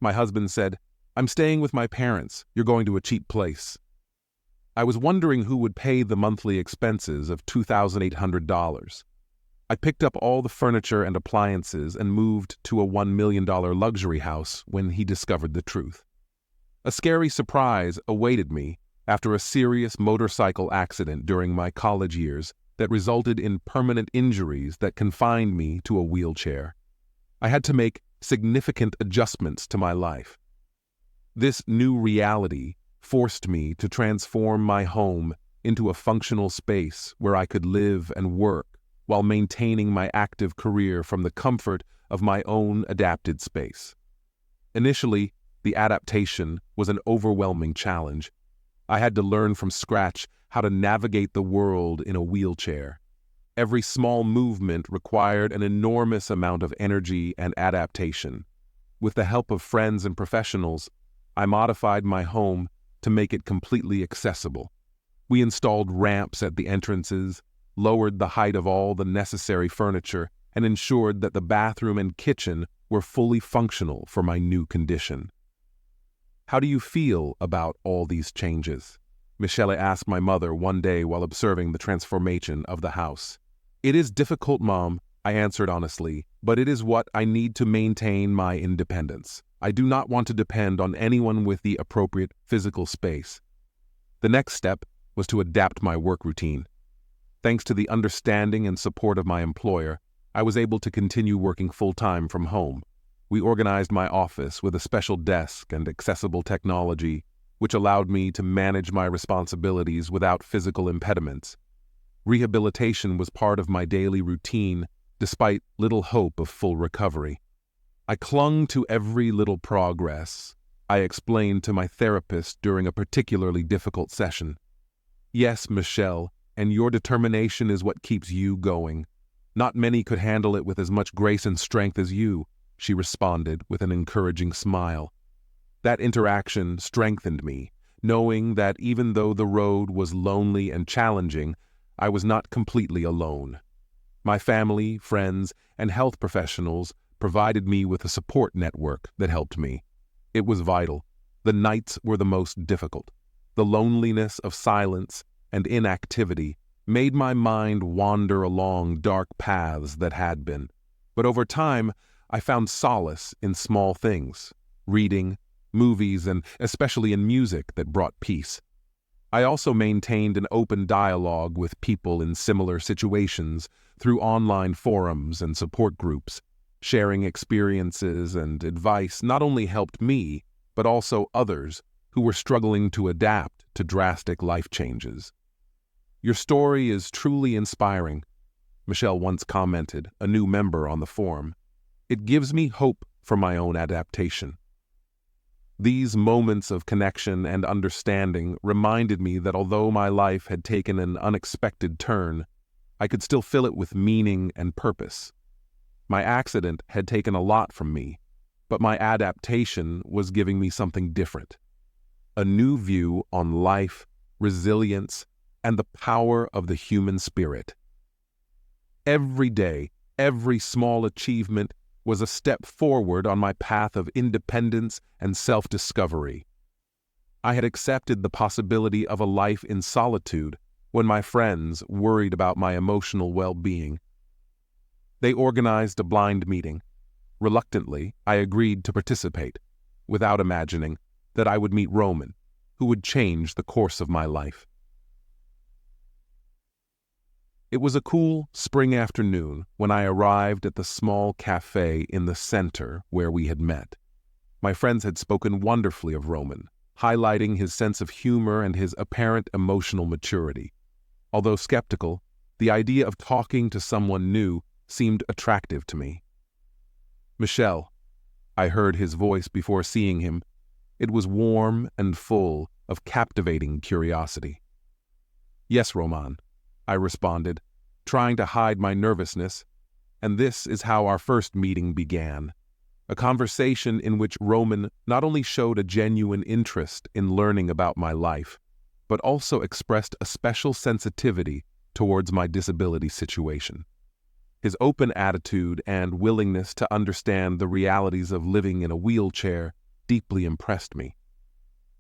My husband said, "I'm staying with my parents. You're going to a cheap place." I was wondering who would pay the monthly expenses of $2,800. I picked up all the furniture and appliances and moved to a $1 million luxury house when he discovered the truth. A scary surprise awaited me after a serious motorcycle accident during my college years that resulted in permanent injuries that confined me to a wheelchair. I had to make significant adjustments to my life. This new reality forced me to transform my home into a functional space where I could live and work while maintaining my active career from the comfort of my own adapted space. Initially, the adaptation was an overwhelming challenge. I had to learn from scratch how to navigate the world in a wheelchair. Every small movement required an enormous amount of energy and adaptation. With the help of friends and professionals, I modified my home to make it completely accessible. We installed ramps at the entrances, lowered the height of all the necessary furniture, and ensured that the bathroom and kitchen were fully functional for my new condition. "How do you feel about all these changes?" Michelle asked my mother one day while observing the transformation of the house. "It is difficult, Mom," I answered honestly, "but it is what I need to maintain my independence. I do not want to depend on anyone with the appropriate physical space." The next step was to adapt my work routine. Thanks to the understanding and support of my employer, I was able to continue working full-time from home. We organized my office with a special desk and accessible technology, which allowed me to manage my responsibilities without physical impediments. Rehabilitation was part of my daily routine, despite little hope of full recovery. I clung to every little progress. I explained to my therapist during a particularly difficult session. "Yes, Michelle, and your determination is what keeps you going. Not many could handle it with as much grace and strength as you," she responded with an encouraging smile. That interaction strengthened me, knowing that even though the road was lonely and challenging, I was not completely alone. My family, friends, and health professionals provided me with a support network that helped me. It was vital. The nights were the most difficult. The loneliness of silence and inactivity made my mind wander along dark paths that had been. But over time, I found solace in small things, reading, movies, and especially in music that brought peace. I also maintained an open dialogue with people in similar situations through online forums and support groups. Sharing experiences and advice not only helped me, but also others who were struggling to adapt to drastic life changes. "Your story is truly inspiring," Michelle once commented, a new member on the forum. "It gives me hope for my own adaptation." These moments of connection and understanding reminded me that although my life had taken an unexpected turn, I could still fill it with meaning and purpose. My accident had taken a lot from me, but my adaptation was giving me something different. A new view on life, resilience, and the power of the human spirit. Every day, every small achievement was a step forward on my path of independence and self-discovery. I had accepted the possibility of a life in solitude when my friends worried about my emotional well-being. They organized a blind meeting. Reluctantly, I agreed to participate, without imagining that I would meet Roman, who would change the course of my life. It was a cool spring afternoon when I arrived at the small cafe in the center where we had met. My friends had spoken wonderfully of Roman, highlighting his sense of humor and his apparent emotional maturity. Although skeptical, the idea of talking to someone new seemed attractive to me. "Michelle," I heard his voice before seeing him. It was warm and full of captivating curiosity. "Yes, Roman," I responded, trying to hide my nervousness, and this is how our first meeting began. A conversation in which Roman not only showed a genuine interest in learning about my life, but also expressed a special sensitivity towards my disability situation. His open attitude and willingness to understand the realities of living in a wheelchair deeply impressed me.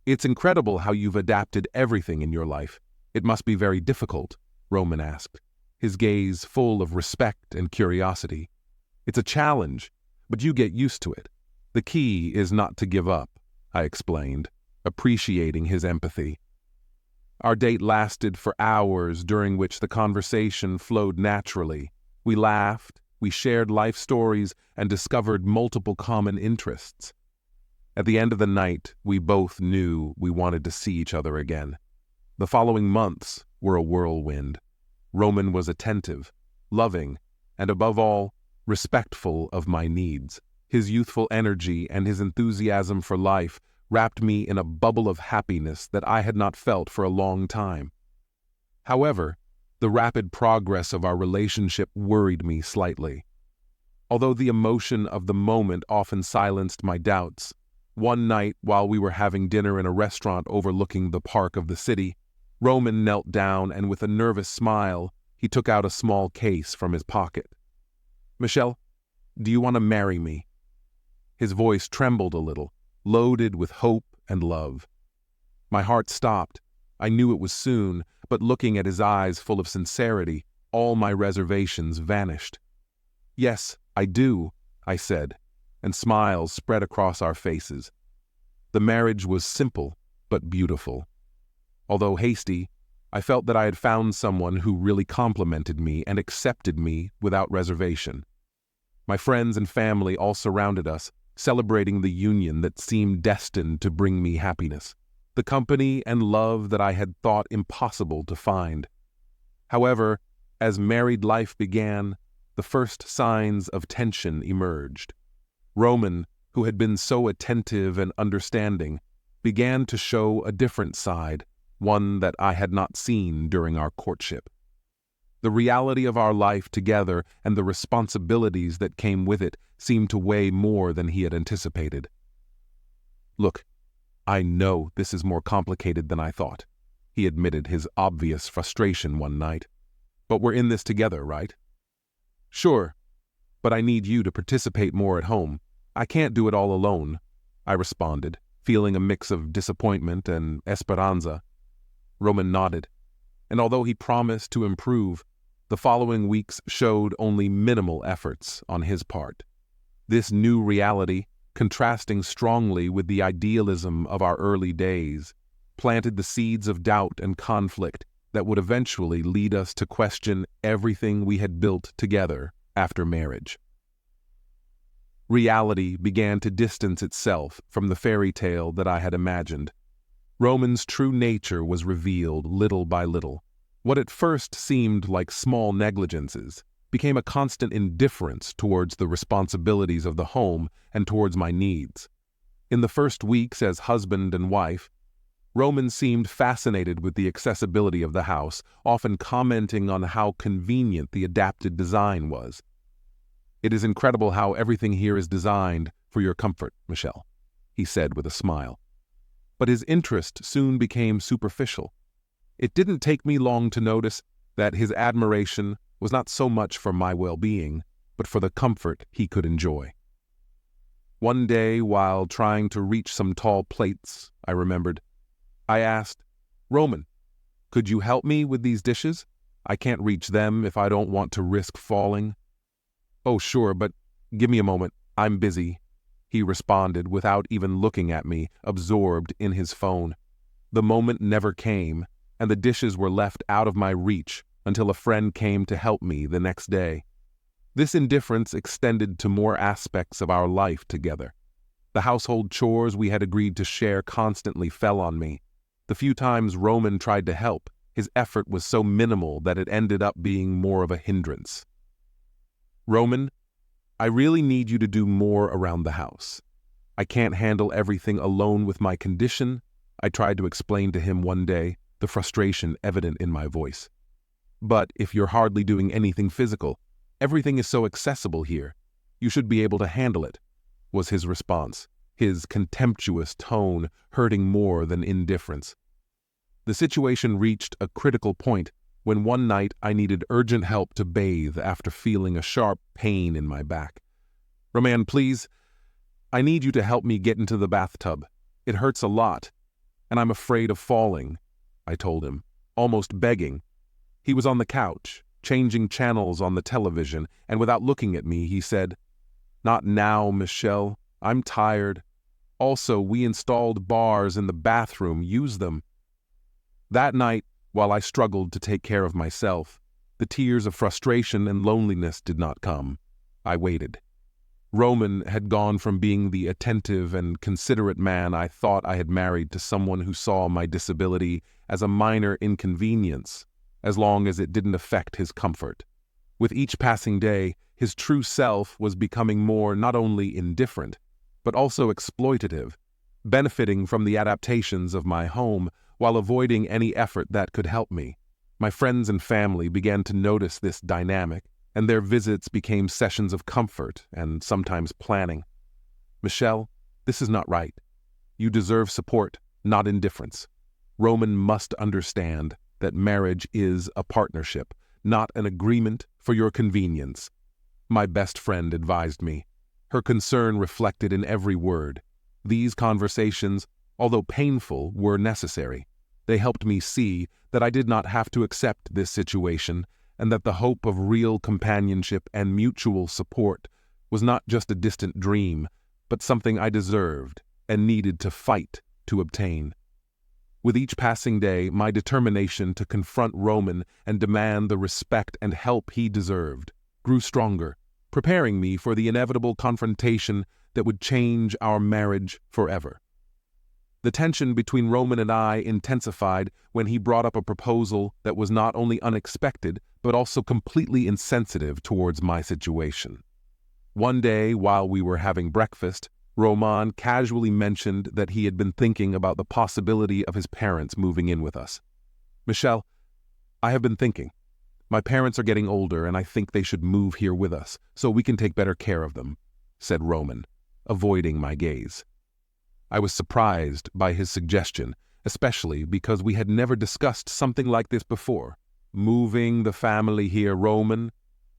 "It's incredible how you've adapted everything in your life. It must be very difficult," Roman asked, his gaze full of respect and curiosity. "It's a challenge, but you get used to it. The key is not to give up," I explained, appreciating his empathy. Our date lasted for hours, during which the conversation flowed naturally. We laughed, we shared life stories, and discovered multiple common interests. At the end of the night, we both knew we wanted to see each other again. The following months were a whirlwind. Roman was attentive, loving, and above all, respectful of my needs. His youthful energy and his enthusiasm for life wrapped me in a bubble of happiness that I had not felt for a long time. However, the rapid progress of our relationship worried me slightly. Although the emotion of the moment often silenced my doubts, one night while we were having dinner in a restaurant overlooking the park of the city, Roman knelt down and with a nervous smile, he took out a small case from his pocket. "Michelle, do you want to marry me?" His voice trembled a little, loaded with hope and love. My heart stopped. I knew it was soon, but looking at his eyes full of sincerity, all my reservations vanished. "Yes, I do," I said, and smiles spread across our faces. The marriage was simple but beautiful. Although hasty, I felt that I had found someone who really complimented me and accepted me without reservation. My friends and family all surrounded us, celebrating the union that seemed destined to bring me happiness, the company and love that I had thought impossible to find. However, as married life began, the first signs of tension emerged. Roman, who had been so attentive and understanding, began to show a different side, one that I had not seen during our courtship. The reality of our life together and the responsibilities that came with it seemed to weigh more than he had anticipated. "Look, I know this is more complicated than I thought," he admitted his obvious frustration one night. "But we're in this together, right?" "Sure, but I need you to participate more at home. I can't do it all alone," I responded, feeling a mix of disappointment and esperanza. Roman nodded, and although he promised to improve, the following weeks showed only minimal efforts on his part. This new reality, contrasting strongly with the idealism of our early days, planted the seeds of doubt and conflict that would eventually lead us to question everything we had built together after marriage. Reality began to distance itself from the fairy tale that I had imagined. Roman's true nature was revealed little by little. What at first seemed like small negligences became a constant indifference towards the responsibilities of the home and towards my needs. In the first weeks as husband and wife, Roman seemed fascinated with the accessibility of the house, often commenting on how convenient the adapted design was. "It is incredible how everything here is designed for your comfort, Michelle," he said with a smile. But his interest soon became superficial. It didn't take me long to notice that his admiration was not so much for my well-being, but for the comfort he could enjoy. One day, while trying to reach some tall plates, I remembered, I asked, "Roman, could you help me with these dishes? I can't reach them if I don't want to risk falling." "Oh, sure, but give me a moment. I'm busy," he responded without even looking at me, absorbed in his phone. The moment never came, and the dishes were left out of my reach until a friend came to help me the next day. This indifference extended to more aspects of our life together. The household chores we had agreed to share constantly fell on me. The few times Roman tried to help, his effort was so minimal that it ended up being more of a hindrance. "Roman, I really need you to do more around the house. I can't handle everything alone with my condition," I tried to explain to him one day, the frustration evident in my voice. "But if you're hardly doing anything physical, everything is so accessible here. You should be able to handle it," was his response, his contemptuous tone hurting more than indifference. The situation reached a critical point when one night I needed urgent help to bathe after feeling a sharp pain in my back. "Roman, please, I need you to help me get into the bathtub. It hurts a lot, and I'm afraid of falling, I told him, almost begging. He was on the couch, changing channels on the television, and without looking at me, he said, "Not now, Michelle. I'm tired. Also, we installed bars in the bathroom. Use them." That night, while I struggled to take care of myself, the tears of frustration and loneliness did not come. I waited. Roman had gone from being the attentive and considerate man I thought I had married to someone who saw my disability as a minor inconvenience, as long as it didn't affect his comfort. With each passing day, his true self was becoming more not only indifferent, but also exploitative, benefiting from the adaptations of my home while avoiding any effort that could help me. My friends and family began to notice this dynamic, and their visits became sessions of comfort and sometimes planning. "Michelle, this is not right. You deserve support, not indifference. Roman must understand that marriage is a partnership, not an agreement for your convenience," my best friend advised me. Her concern reflected in every word. These conversations, although painful, were necessary. They helped me see that I did not have to accept this situation, and that the hope of real companionship and mutual support was not just a distant dream, but something I deserved and needed to fight to obtain. With each passing day, my determination to confront Roman and demand the respect and help he deserved grew stronger, preparing me for the inevitable confrontation that would change our marriage forever. The tension between Roman and I intensified when he brought up a proposal that was not only unexpected, but also completely insensitive towards my situation. One day, while we were having breakfast, Roman casually mentioned that he had been thinking about the possibility of his parents moving in with us. "Michelle, I have been thinking. My parents are getting older, and I think they should move here with us so we can take better care of them," said Roman, avoiding my gaze. I was surprised by his suggestion, especially because we had never discussed something like this before. "Moving the family here, Roman?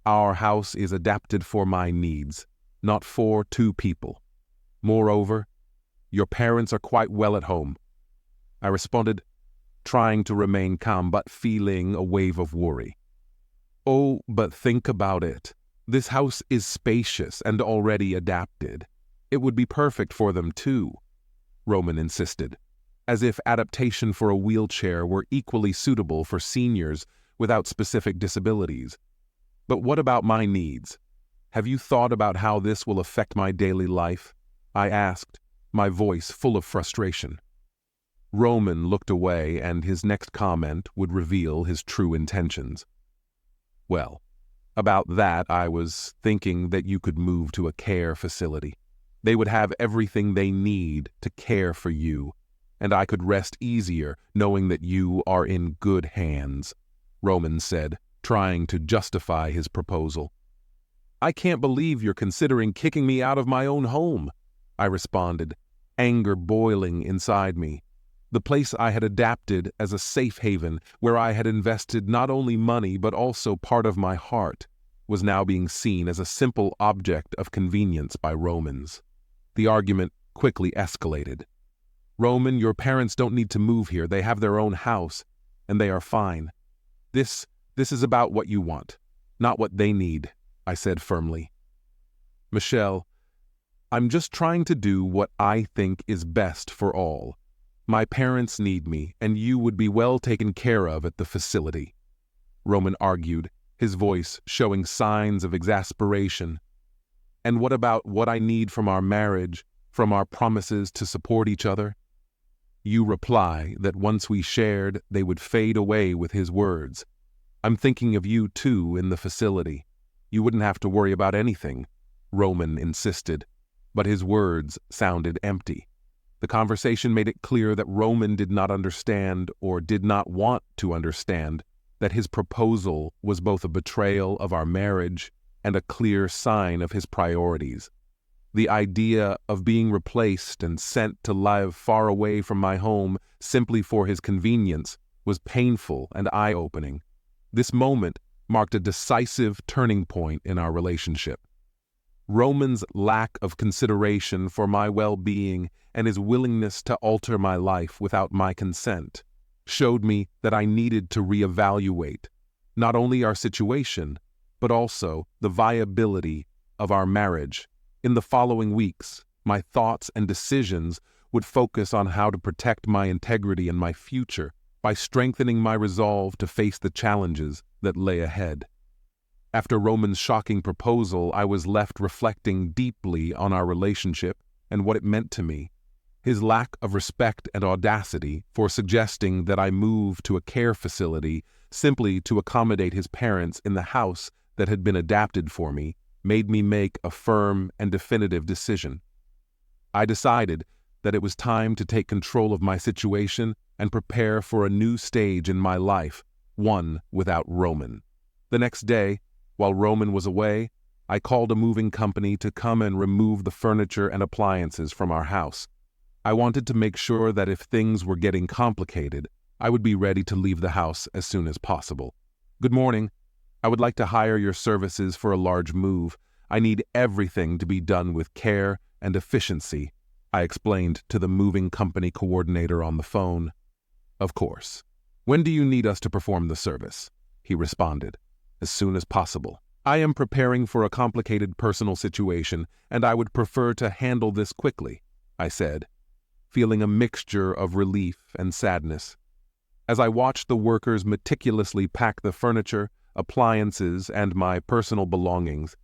Our house is adapted for my needs, not for two people. Moreover, your parents are quite well at home," I responded, trying to remain calm but feeling a wave of worry. "Oh, but think about it. This house is spacious and already adapted. It would be perfect for them too," Roman insisted, as if adaptation for a wheelchair were equally suitable for seniors without specific disabilities. "But what about my needs? Have you thought about how this will affect my daily life?" I asked, my voice full of frustration. Roman looked away, and his next comment would reveal his true intentions. "Well, about that, I was thinking that you could move to a care facility. They would have everything they need to care for you, and I could rest easier knowing that you are in good hands," Roman said, trying to justify his proposal. "I can't believe you're considering kicking me out of my own home," I responded, anger boiling inside me. The place I had adapted as a safe haven, where I had invested not only money but also part of my heart, was now being seen as a simple object of convenience by Romans. The argument quickly escalated. "Roman, your parents don't need to move here. They have their own house, and they are fine. This is about what you want, not what they need," I said firmly. "Michelle, I'm just trying to do what I think is best for all. My parents need me, and you would be well taken care of at the facility," Roman argued, his voice showing signs of exasperation. "And what about what I need from our marriage, from our promises to support each other?" You reply that once we shared, they would fade away with his words. "I'm thinking of you, too, in the facility. You wouldn't have to worry about anything," Roman insisted, but his words sounded empty. The conversation made it clear that Roman did not understand, or did not want to understand, that his proposal was both a betrayal of our marriage and a clear sign of his priorities. The idea of being replaced and sent to live far away from my home simply for his convenience was painful and eye-opening. This moment marked a decisive turning point in our relationship. Roman's lack of consideration for my well-being and his willingness to alter my life without my consent showed me that I needed to reevaluate not only our situation, but also the viability of our marriage. In the following weeks, my thoughts and decisions would focus on how to protect my integrity and my future by strengthening my resolve to face the challenges that lay ahead. After Roman's shocking proposal, I was left reflecting deeply on our relationship and what it meant to me. His lack of respect and audacity for suggesting that I move to a care facility simply to accommodate his parents in the house that had been adapted for me made me make a firm and definitive decision. I decided that it was time to take control of my situation and prepare for a new stage in my life, one without Roman. The next day, while Roman was away, I called a moving company to come and remove the furniture and appliances from our house. I wanted to make sure that if things were getting complicated, I would be ready to leave the house as soon as possible. "Good morning. I would like to hire your services for a large move. I need everything to be done with care and efficiency," I explained to the moving company coordinator on the phone. "Of course. When do you need us to perform the service?" he responded. "As soon as possible. I am preparing for a complicated personal situation, and I would prefer to handle this quickly," I said, feeling a mixture of relief and sadness. As I watched the workers meticulously pack the furniture, appliances, and my personal belongings,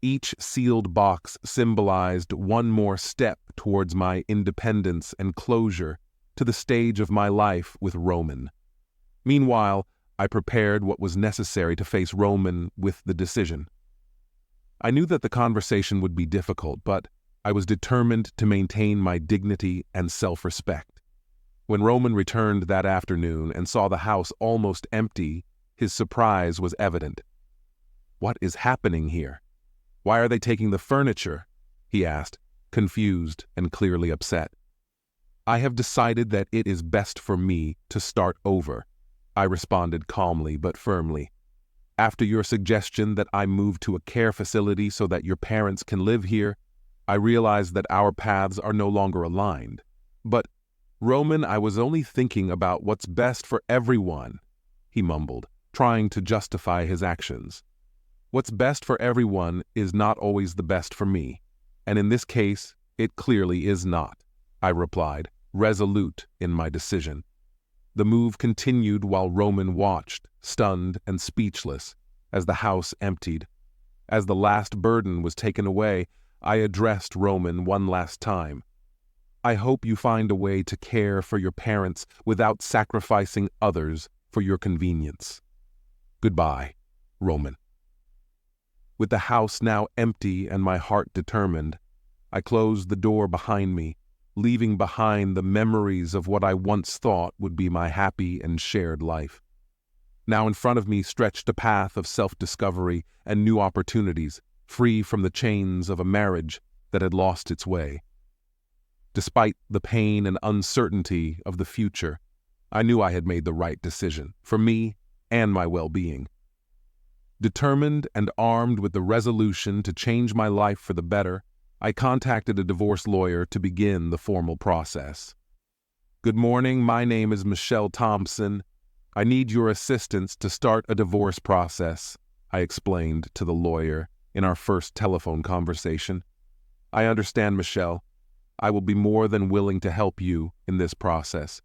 each sealed box symbolized one more step towards my independence and closure to the stage of my life with Roman. Meanwhile, I prepared what was necessary to face Roman with the decision. I knew that the conversation would be difficult, but I was determined to maintain my dignity and self-respect. When Roman returned that afternoon and saw the house almost empty, his surprise was evident. "What is happening here? Why are they taking the furniture?" he asked, confused and clearly upset. "I have decided that it is best for me to start over," I responded calmly but firmly. "After your suggestion that I move to a care facility so that your parents can live here, I realize that our paths are no longer aligned. But, Roman, I was only thinking about what's best for everyone," he mumbled, trying to justify his actions. "What's best for everyone is not always the best for me, and in this case, it clearly is not," I replied, resolute in my decision. The move continued while Roman watched, stunned and speechless, as the house emptied. As the last burden was taken away, I addressed Roman one last time. "I hope you find a way to care for your parents without sacrificing others for your convenience. Goodbye, Roman." With the house now empty and my heart determined, I closed the door behind me, leaving behind the memories of what I once thought would be my happy and shared life. Now in front of me stretched a path of self-discovery and new opportunities, free from the chains of a marriage that had lost its way. Despite the pain and uncertainty of the future, I knew I had made the right decision for me and my well-being. Determined and armed with the resolution to change my life for the better, I contacted a divorce lawyer to begin the formal process. "Good morning, my name is Michelle Thompson. I need your assistance to start a divorce process," I explained to the lawyer in our first telephone conversation. "I understand, Michelle. I will be more than willing to help you in this process.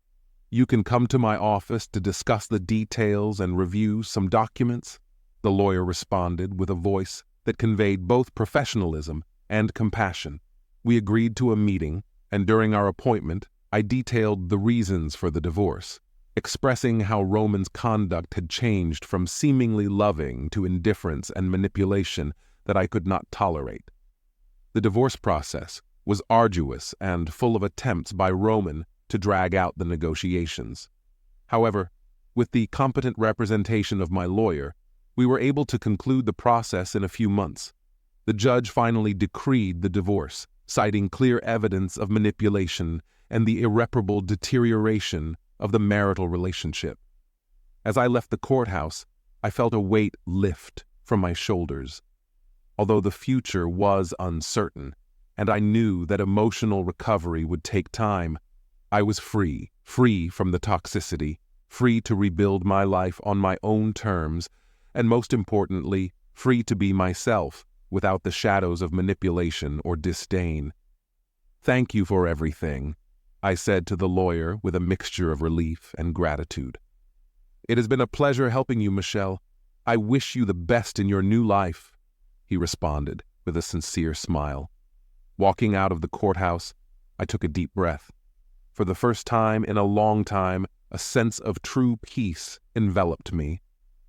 You can come to my office to discuss the details and review some documents," the lawyer responded with a voice that conveyed both professionalism and compassion. We agreed to a meeting, and during our appointment, I detailed the reasons for the divorce, expressing how Roman's conduct had changed from seemingly loving to indifference and manipulation that I could not tolerate. The divorce process was arduous and full of attempts by Roman to drag out the negotiations. However, with the competent representation of my lawyer, we were able to conclude the process in a few months. The judge finally decreed the divorce, citing clear evidence of manipulation and the irreparable deterioration of the marital relationship. As I left the courthouse, I felt a weight lift from my shoulders. although the future was uncertain, and I knew that emotional recovery would take time. I was free from the toxicity, free to rebuild my life on my own terms, and most importantly, free to be myself without the shadows of manipulation or disdain. "Thank you for everything," I said to the lawyer with a mixture of relief and gratitude. "It has been a pleasure helping you, Michelle. I wish you the best in your new life," he responded with a sincere smile. Walking out of the courthouse, I took a deep breath. For the first time in a long time, a sense of true peace enveloped me.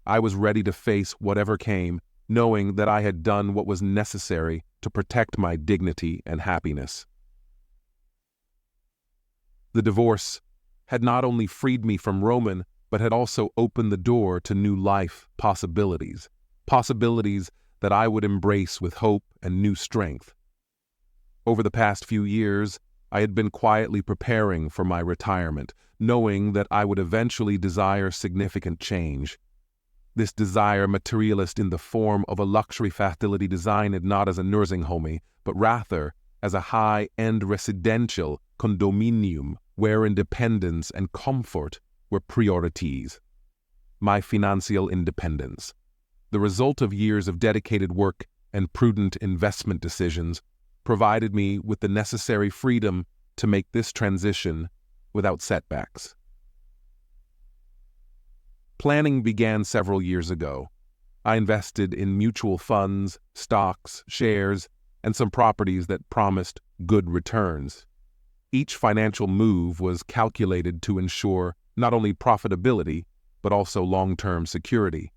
I was ready to face whatever came, knowing that I had done what was necessary to protect my dignity and happiness. The divorce had not only freed me from Roman, but had also opened the door to new life possibilities that I would embrace with hope and new strength. Over the past few years, I had been quietly preparing for my retirement, knowing that I would eventually desire significant change. This desire materialized in the form of a luxury facility designed not as a nursing home, but rather as a high-end residential condominium where independence and comfort were priorities. My financial independence, the result of years of dedicated work and prudent investment decisions, provided me with the necessary freedom to make this transition without setbacks. Planning began several years ago. I invested in mutual funds, stocks, shares, and some properties that promised good returns. Each financial move was calculated to ensure not only profitability, but also long-term security.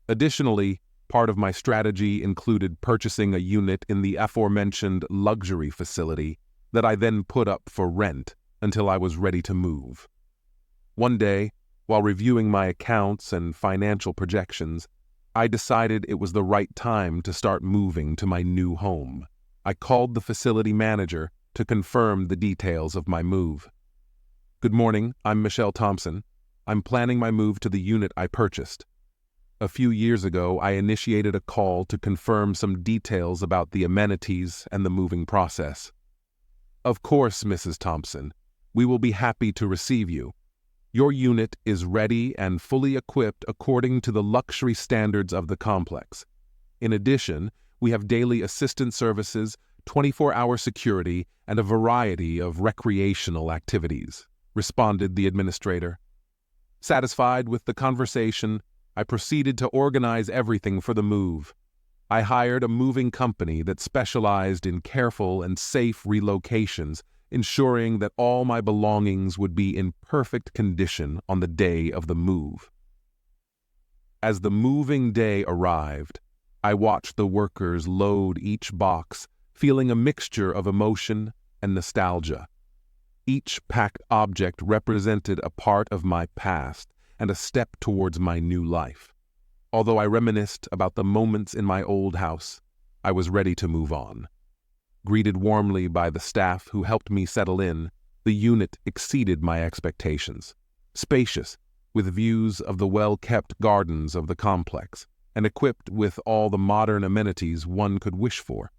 Additionally, part of my strategy included purchasing a unit in the aforementioned luxury facility that I then put up for rent until I was ready to move. One day, while reviewing my accounts and financial projections, I decided it was the right time to start moving to my new home. I called the facility manager to confirm the details of my move. "Good morning, I'm Michelle Thompson. I'm planning my move to the unit I purchased. A few years ago, I initiated a call to confirm some details about the amenities and the moving process." "Of course, Mrs. Thompson. We will be happy to receive you. Your unit is ready and fully equipped according to the luxury standards of the complex. In addition, we have daily assistance services, 24-hour security, and a variety of recreational activities," responded the administrator. Satisfied with the conversation, I proceeded to organize everything for the move. I hired a moving company that specialized in careful and safe relocations, ensuring that all my belongings would be in perfect condition on the day of the move. As the moving day arrived, I watched the workers load each box, feeling a mixture of emotion and nostalgia. Each packed object represented a part of my past and a step towards my new life. Although I reminisced about the moments in my old house, I was ready to move on. Greeted warmly by the staff who helped me settle in, the unit exceeded my expectations. Spacious, with views of the well-kept gardens of the complex, and equipped with all the modern amenities one could wish for.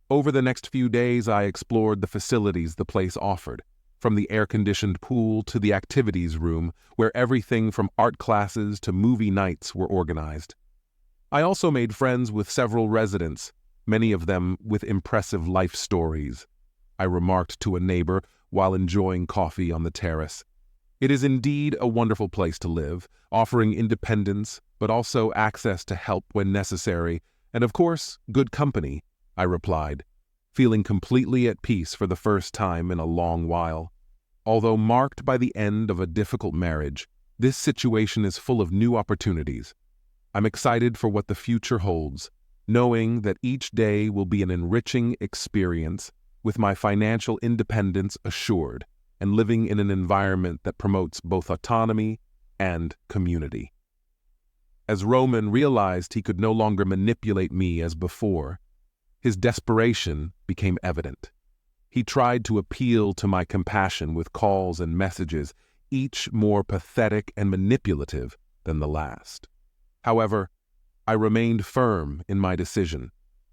Over the next few days, I explored the facilities the place offered, from the air-conditioned pool to the activities room, where everything from art classes to movie nights were organized. I also made friends with several residents, many of them with impressive life stories. I remarked to a neighbor while enjoying coffee on the terrace. "It is indeed a wonderful place to live, offering independence, but also access to help when necessary, and of course, good company," I replied, feeling completely at peace for the first time in a long while. Although marked by the end of a difficult marriage, this situation is full of new opportunities. I'm excited for what the future holds, knowing that each day will be an enriching experience with my financial independence assured and living in an environment that promotes both autonomy and community. As Roman realized he could no longer manipulate me as before, his desperation became evident. He tried to appeal to my compassion with calls and messages, each more pathetic and manipulative than the last. However, I remained firm in my decision,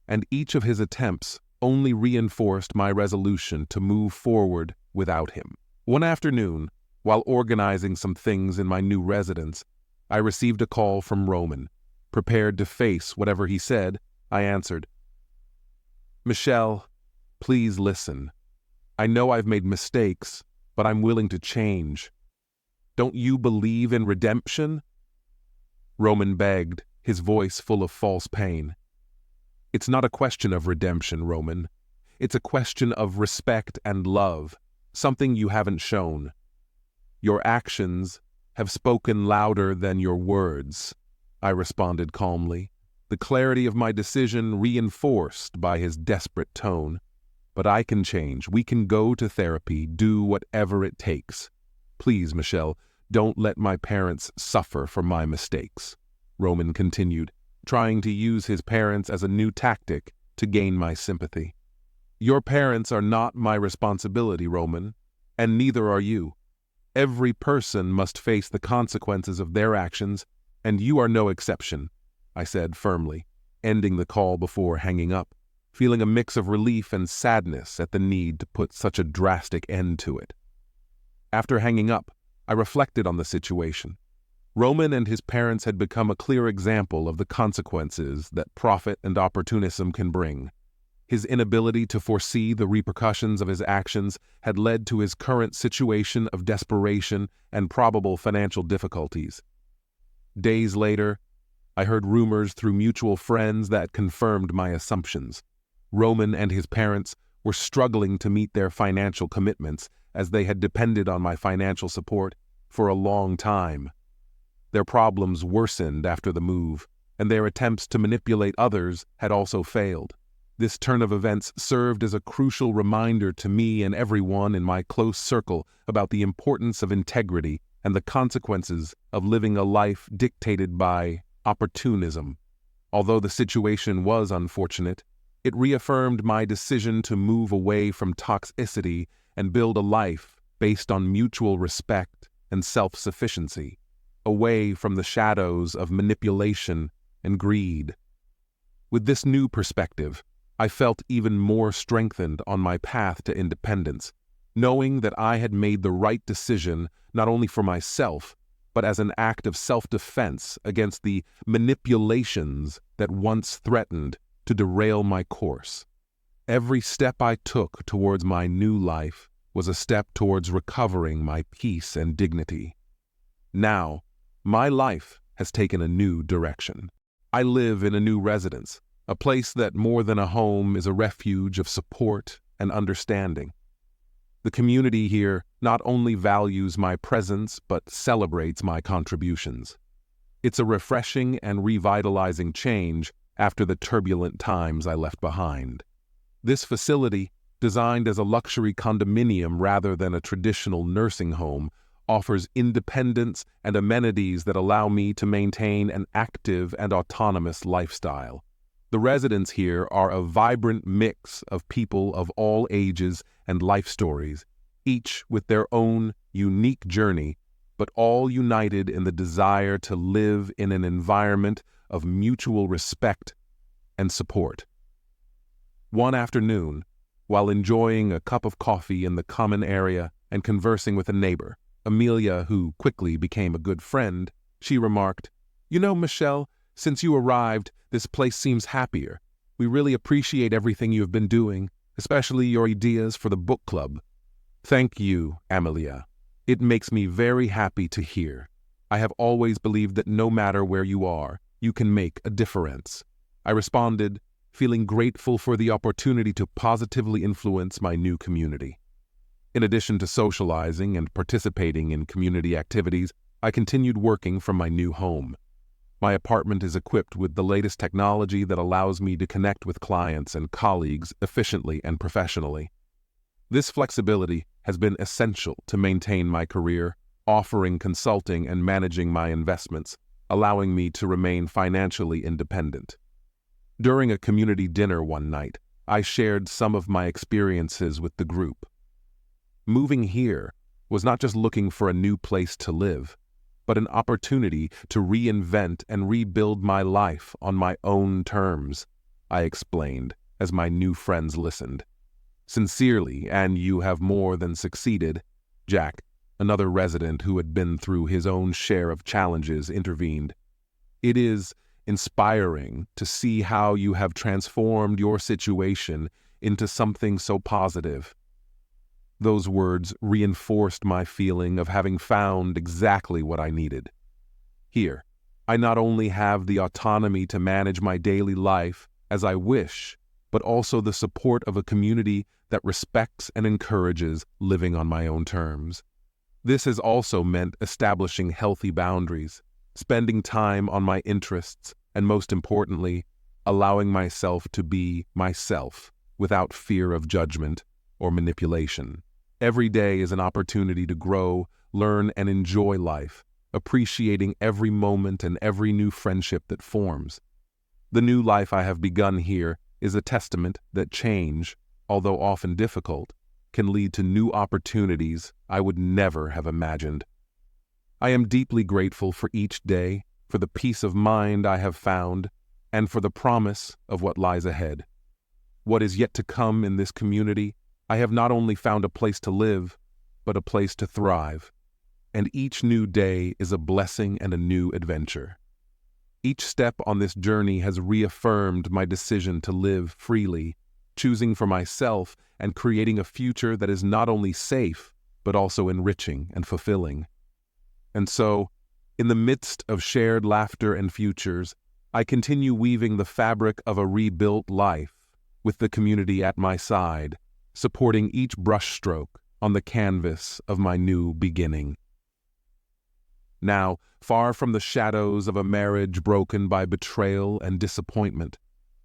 and each of his attempts only reinforced my resolution to move forward without him. One afternoon, while organizing some things in my new residence, I received a call from Roman. Prepared to face whatever he said, I answered, "Michelle, please listen. I know I've made mistakes, but I'm willing to change. Don't you believe in redemption?" Roman begged, his voice full of false pain. "It's not a question of redemption, Roman. It's a question of respect and love, something you haven't shown. Your actions have spoken louder than your words," I responded calmly, the clarity of my decision reinforced by his desperate tone. "But I can change. We can go to therapy, do whatever it takes. Please, Michelle, don't let my parents suffer for my mistakes," Roman continued, trying to use his parents as a new tactic to gain my sympathy. "Your parents are not my responsibility, Roman, and neither are you. Every person must face the consequences of their actions, and you are no exception," I said firmly, ending the call before hanging up, feeling a mix of relief and sadness at the need to put such a drastic end to it. After hanging up, I reflected on the situation. Roman and his parents had become a clear example of the consequences that profit and opportunism can bring. His inability to foresee the repercussions of his actions had led to his current situation of desperation and probable financial difficulties. Days later, I heard rumors through mutual friends that confirmed my assumptions. Roman and his parents were struggling to meet their financial commitments as they had depended on my financial support for a long time. Their problems worsened after the move, and their attempts to manipulate others had also failed. This turn of events served as a crucial reminder to me and everyone in my close circle about the importance of integrity and the consequences of living a life dictated by opportunism. Although the situation was unfortunate, it reaffirmed my decision to move away from toxicity and build a life based on mutual respect and self-sufficiency, away from the shadows of manipulation and greed. With this new perspective, I felt even more strengthened on my path to independence, knowing that I had made the right decision not only for myself, but as an act of self-defense against the manipulations that once threatened to derail my course. Every step I took towards my new life was a step towards recovering my peace and dignity. Now, my life has taken a new direction. I live in a new residence, a place that more than a home is a refuge of support and understanding. The community here not only values my presence but celebrates my contributions. It's a refreshing and revitalizing change after the turbulent times I left behind. This facility, designed as a luxury condominium rather than a traditional nursing home, offers independence and amenities that allow me to maintain an active and autonomous lifestyle. The residents here are a vibrant mix of people of all ages and life stories, each with their own unique journey, but all united in the desire to live in an environment of mutual respect and support. One afternoon, while enjoying a cup of coffee in the common area and conversing with a neighbor, Amelia, who quickly became a good friend, she remarked, "You know, Michelle, since you arrived, this place seems happier. We really appreciate everything you have been doing, especially your ideas for the book club." "Thank you, Amelia. It makes me very happy to hear. I have always believed that no matter where you are, you can make a difference," I responded, feeling grateful for the opportunity to positively influence my new community. In addition to socializing and participating in community activities, I continued working from my new home. My apartment is equipped with the latest technology that allows me to connect with clients and colleagues efficiently and professionally. This flexibility has been essential to maintain my career, offering consulting and managing my investments, allowing me to remain financially independent. During a community dinner one night, I shared some of my experiences with the group. Moving here was not just looking for a new place to live, but an opportunity to reinvent and rebuild my life on my own terms. I explained as my new friends listened. Sincerely, and you have more than succeeded, Jack, another resident who had been through his own share of challenges, intervened. It is inspiring to see how you have transformed your situation into something so positive. Those words reinforced my feeling of having found exactly what I needed. Here, I not only have the autonomy to manage my daily life as I wish, but also the support of a community that respects and encourages living on my own terms. This has also meant establishing healthy boundaries, spending time on my interests, and most importantly, allowing myself to be myself without fear of judgment or manipulation. Every day is an opportunity to grow, learn, and enjoy life, appreciating every moment and every new friendship that forms. The new life I have begun here is a testament that change, although often difficult, can lead to new opportunities I would never have imagined. I am deeply grateful for each day, for the peace of mind I have found, and for the promise of what lies ahead. What is yet to come in this community, I have not only found a place to live, but a place to thrive. And each new day is a blessing and a new adventure. Each step on this journey has reaffirmed my decision to live freely, choosing for myself and creating a future that is not only safe, but also enriching and fulfilling. And so, in the midst of shared laughter and futures, I continue weaving the fabric of a rebuilt life, with the community at my side, supporting each brushstroke on the canvas of my new beginning. Now, far from the shadows of a marriage broken by betrayal and disappointment,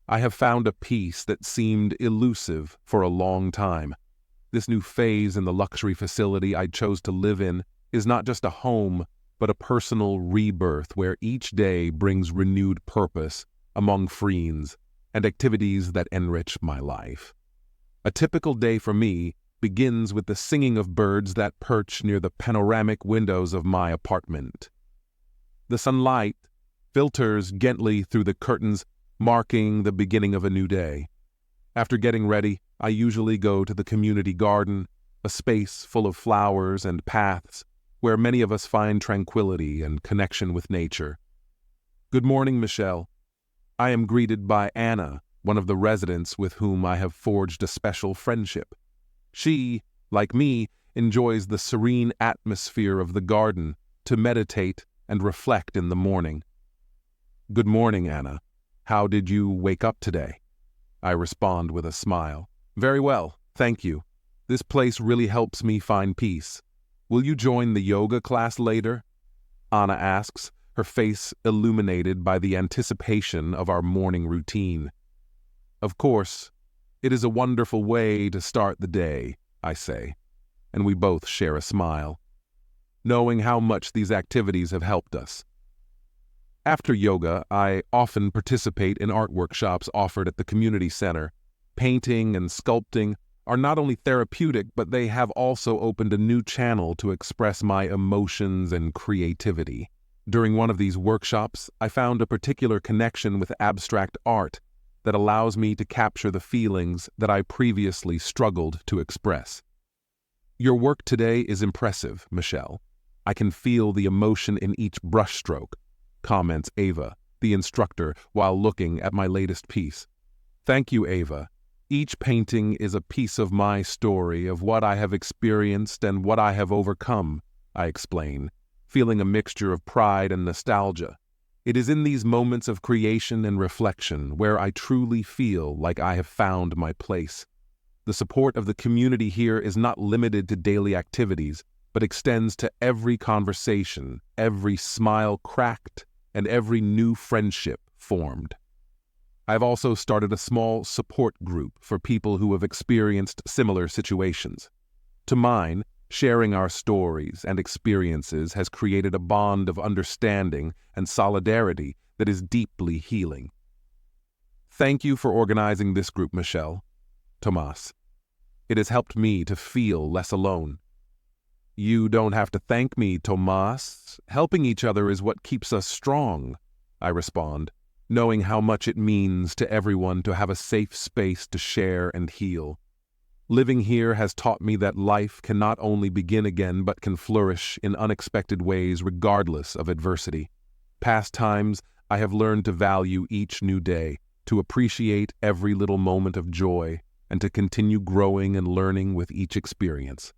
I have found a peace that seemed elusive for a long time. This new phase in the luxury facility I chose to live in is not just a home, but a personal rebirth where each day brings renewed purpose among friends and activities that enrich my life. A typical day for me begins with the singing of birds that perch near the panoramic windows of my apartment. The sunlight filters gently through the curtains, marking the beginning of a new day. After getting ready, I usually go to the community garden, a space full of flowers and paths where many of us find tranquility and connection with nature. Good morning, Michelle. I am greeted by Anna, one of the residents with whom I have forged a special friendship. She, like me, enjoys the serene atmosphere of the garden to meditate and reflect in the morning. Good morning, Anna. How did you wake up today? I respond with a smile. Very well, thank you. This place really helps me find peace. Will you join the yoga class later? Anna asks, her face illuminated by the anticipation of our morning routine. Of course, it is a wonderful way to start the day, I say, and we both share a smile, knowing how much these activities have helped us. After yoga, I often participate in art workshops offered at the community center. Painting and sculpting are not only therapeutic, but they have also opened a new channel to express my emotions and creativity. During one of these workshops, I found a particular connection with abstract art that allows me to capture the feelings that I previously struggled to express. Your work today is impressive, Michelle. I can feel the emotion in each brushstroke, comments Ava, the instructor, while looking at my latest piece. Thank you, Ava. Each painting is a piece of my story of what I have experienced and what I have overcome, I explain, feeling a mixture of pride and nostalgia. It is in these moments of creation and reflection where I truly feel like I have found my place. The support of the community here is not limited to daily activities, but extends to every conversation, every smile cracked, and every new friendship formed. I've also started a small support group for people who have experienced similar situations. To mine, sharing our stories and experiences has created a bond of understanding and solidarity that is deeply healing. Thank you for organizing this group, Michelle. Tomas. It has helped me to feel less alone. You don't have to thank me, Tomas. Helping each other is what keeps us strong, I respond, knowing how much it means to everyone to have a safe space to share and heal. Living here has taught me that life can not only begin again but can flourish in unexpected ways regardless of adversity. Past times, I have learned to value each new day, to appreciate every little moment of joy, and to continue growing and learning with each experience.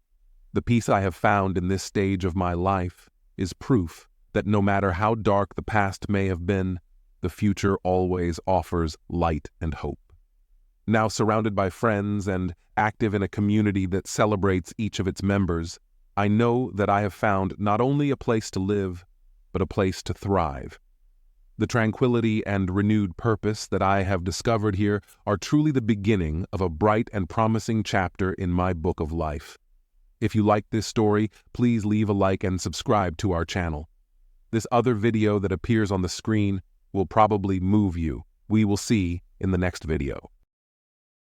The peace I have found in this stage of my life is proof that no matter how dark the past may have been, the future always offers light and hope. Now surrounded by friends and active in a community that celebrates each of its members, I know that I have found not only a place to live, but a place to thrive. The tranquility and renewed purpose that I have discovered here are truly the beginning of a bright and promising chapter in my book of life. If you like this story, please leave a like and subscribe to our channel. This other video that appears on the screen will probably move you. We will see in the next video.